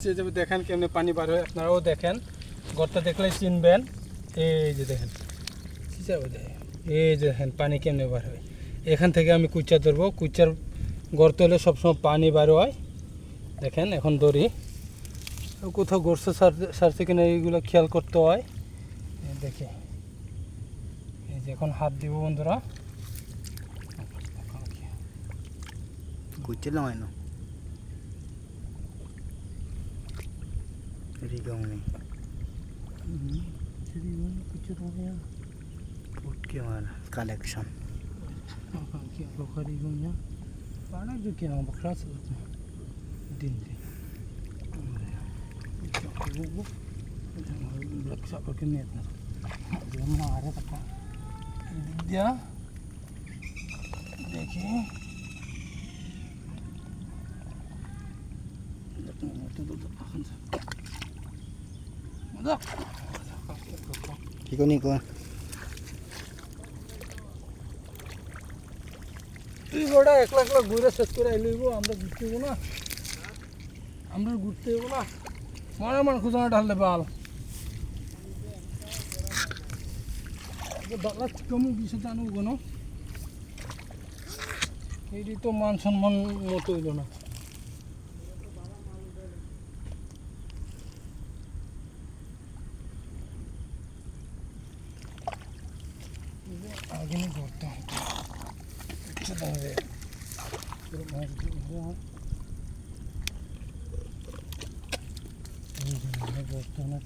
দেখেন কেমনে পানি বার হয়, আপনারাও দেখেন। গর্তটা দেখলে চিনবেন। এই যে দেখেন, এই যে দেখেন পানি কেমনে বার হয়। এখান থেকে আমি কুচা ধরবো। কুচার গর্ত হলে সবসময় পানি বার হয়। দেখেন এখন ধরি, কোথাও গর্ত সারছে কিনা এইগুলো খেয়াল করতে হয়। দেখে এই যে এখন হাত দিব বন্ধুরা। kucil lang ano. Rigang ni. Putke mar collection. क्या बकरी गुंजा पाना जो क्या बकरा से दिन दिन वो ब्लैक शॉट करके नहीं इतना जो हम आ रहे तक दिया देखिए Ikaw ni ko. তুই বড়া একলা একলা ঘুরে শেষ করে আইলইব, আমরা ঘুরতে হইব না, আমরা ঘুরতে হইব না। মনে মনে খুঁজে ঢাললে বাল বাংলা কমু বিষয় জানো কোনো এইটি তো মান সম্মান মতো হইল না। আগে করতে হবে বসতে না